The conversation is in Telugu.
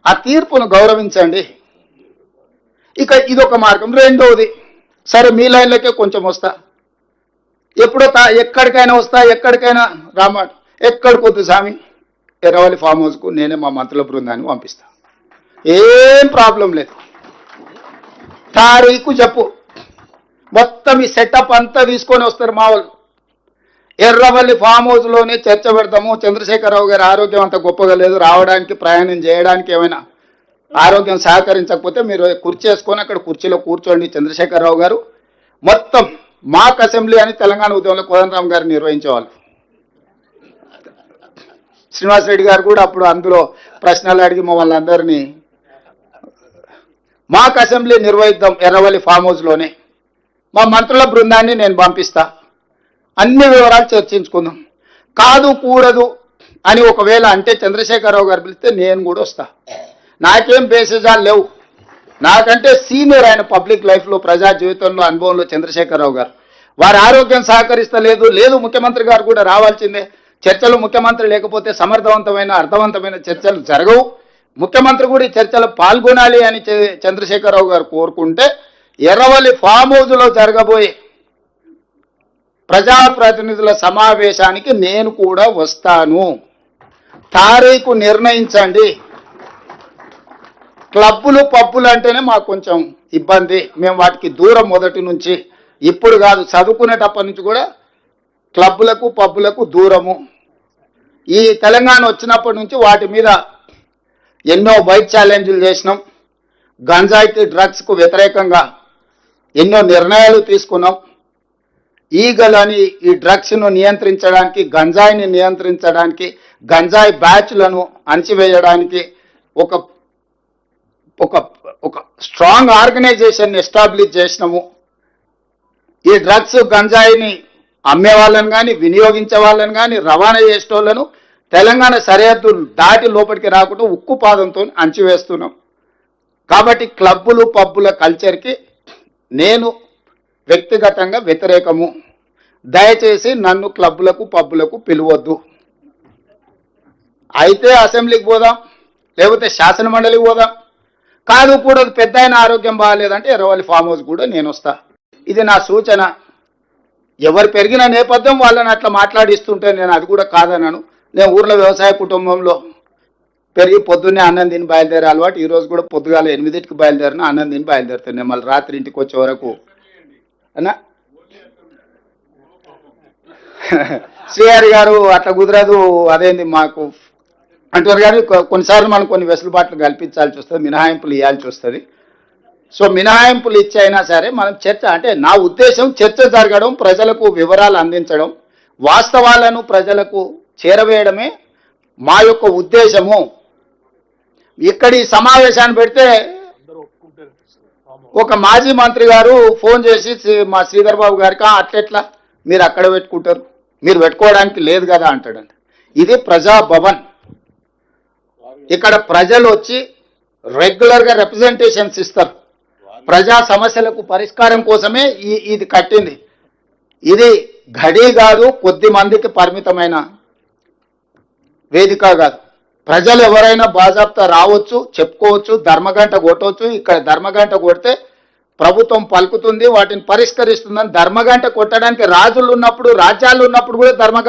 ఆ తీర్పును గౌరవించండి. ఇక ఇదొక మార్గం. రెండవది, సరే మీ లైన్లకే కొంచెం వస్తా, ఎప్పుడో ఎక్కడికైనా వస్తా, ఎక్కడికైనా రామాట, ఎక్కడికొద్దు స్వామి, ఎర్రవల్లి ఫామ్ హౌస్కు నేనే మా మంత్రుల బృందాన్ని పంపిస్తా, ఏం ప్రాబ్లం లేదు. తారీఖు చెప్పు, మొత్తం ఈ సెటప్ అంతా తీసుకొని వస్తారు మా వాళ్ళు. ఎర్రవల్లి ఫామ్ హౌస్లోనే చర్చ పెడతాము. చంద్రశేఖరరావు గారి ఆరోగ్యం అంత గొప్పగా లేదు, రావడానికి ప్రయాణం చేయడానికి ఏమైనా ఆరోగ్యం సహకరించకపోతే మీరు కుర్చీ వేసుకొని అక్కడ కుర్చీలో కూర్చోండి చంద్రశేఖరరావు గారు. మొత్తం మాక్ అసెంబ్లీ అని తెలంగాణ ఉద్యమంలో కోదండరామ్ గారు నిర్వహించేవాళ్ళు. శ్రీనివాసరెడ్డి గారు కూడా అప్పుడు అందులో ప్రశ్నలు అడిగి మమ్మల్ని అందరినీ మాక్ అసెంబ్లీ నిర్వహిద్దాం ఎర్రవల్లి ఫామ్ హౌస్లోనే, మా మంత్రుల బృందాన్ని నేను పంపిస్తా, అన్ని వివరాలు చర్చించుకుందాం. కాదు కూడదు అని ఒకవేళ అంటే చంద్రశేఖరరావు గారు పిలిస్తే నేను కూడా వస్తా. నాకేం బేసిజాలు లేవు, నాకంటే సీనియర్ ఆయన పబ్లిక్ లైఫ్లో, ప్రజా జీవితంలో, అనుభవంలో చంద్రశేఖరరావు గారు. వారి ఆరోగ్యం సహకరిస్తలేదు, లేదు ముఖ్యమంత్రి గారు కూడా రావాల్సిందే. చర్చలు ముఖ్యమంత్రి లేకపోతే సమర్థవంతమైన అర్థవంతమైన చర్చలు జరగవు. ముఖ్యమంత్రి కూడా ఈ చర్చలో పాల్గొనాలి అని చంద్రశేఖరరావు గారు కోరుకుంటే ఎర్రవల్లి ఫామ్ హౌస్లో జరగబోయే ప్రజాప్రతినిధుల సమావేశానికి నేను కూడా వస్తాను. తారీఖు నిర్ణయించండి. క్లబ్బులు పబ్బులు అంటేనే మాకు కొంచెం ఇబ్బంది, మేము వాటికి దూరం మొదటి నుంచి, ఇప్పుడు కాదు చదువుకునేటప్పటి నుంచి కూడా క్లబ్బులకు పబ్బులకు దూరము. ఈ తెలంగాణ వచ్చినప్పటి నుంచి వాటి మీద ఎన్నో బైక్ ఛాలెంజ్లు చేసినాం, గంజాయికి డ్రగ్స్కు వ్యతిరేకంగా ఎన్నో నిర్ణయాలు తీసుకున్నాం. ఈగలని ఈ డ్రగ్స్ను నియంత్రించడానికి, గంజాయిని నియంత్రించడానికి, గంజాయి బ్యాచ్లను అణచివేయడానికి ఒక ఒక ఒక స్ట్రాంగ్ ఆర్గనైజేషన్ ఎస్టాబ్లిష్ చేసినాము. ఈ డ్రగ్స్ గంజాయిని అమ్మే వాళ్ళని కానీ, వినియోగించే వాళ్ళని కానీ, రవాణా చేసేటోళ్లను తెలంగాణ సరిహద్దులు దాటి లోపలికి రాకుండా ఉక్కు పాదంతో అణచివేస్తున్నాం. కాబట్టి క్లబ్బులు పబ్బుల కల్చర్కి నేను వ్యక్తిగతంగా వ్యతిరేకము. దయచేసి నన్ను క్లబ్బులకు పబ్బులకు పిలవద్దు. అయితే అసెంబ్లీకి పోదాం, లేకపోతే శాసన మండలికి పోదాం. కాదు కూడా పెద్ద ఆయన ఆరోగ్యం బాగాలేదంటే ఎర్రవల్లి ఫామ్ హౌస్ కూడా నేను వస్తా. ఇది నా సూచన. ఎవరు పెరిగిన నేపథ్యం వాళ్ళని అట్లా మాట్లాడిస్తుంటే నేను అది కూడా కాదన్నాను. నేను ఊర్లో వ్యవసాయ కుటుంబంలో పెరిగి పొద్దున్నే అన్నం తిని బయలుదేరే అలవాటు. ఈరోజు కూడా పొద్దుగాల 8కి బయలుదేరిన అన్నం తిని బయలుదేరుతాను. నేను మళ్ళీ రాత్రి ఇంటికి వచ్చే వరకు అన్నా శ్రీహరి గారు అట్లా కుదరదు, అదేంది మాకు అంటారు. కానీ కొన్నిసార్లు మనం కొన్ని వెసులుబాట్లు కల్పించాల్సి వస్తుంది, మినహాయింపులు ఇవ్వాల్సి వస్తుంది. సో మినహాయింపులు ఇచ్చైనా సరే మనం చర్చ, అంటే నా ఉద్దేశం చర్చ జరగడం, ప్రజలకు వివరాలు అందించడం, వాస్తవాలను ప్రజలకు చేరవేయడమే మా యొక్క ఉద్దేశము. ఇక్కడి సమావేశాన్ని పెడితే ఒక మాజీ మంత్రి గారు ఫోన్ చేసి మా శ్రీధర్ బాబు గారికి అట్లెట్లా మీరు అక్కడ పెట్టుకుంటారు, మీరు పెట్టుకోవడానికి లేదు కదా అంటాడండి. ఇది ప్రజాభవన్. ఇక్కడ ప్రజలు వచ్చి రెగ్యులర్గా రిప్రజెంటేషన్స్ ఇస్తారు. ప్రజా సమస్యలకు పరిష్కారం కోసమే ఇది కట్టింది. ఇది గడి కాదు, కొద్ది మందికి పరిమితమైన వేదిక కాదు. ప్రజలు ఎవరైనా బాజాప్తా రావచ్చు, చెప్పుకోవచ్చు, ధర్మగంట కొట్టవచ్చు. ఇక్కడ ధర్మగంట కొడితే ప్రభుత్వం పలుకుతుంది, వాటిని పరిష్కరిస్తుందని. ధర్మగంట కొట్టడానికి రాజులు ఉన్నప్పుడు, రాజ్యాలు ఉన్నప్పుడు కూడా ధర్మగంట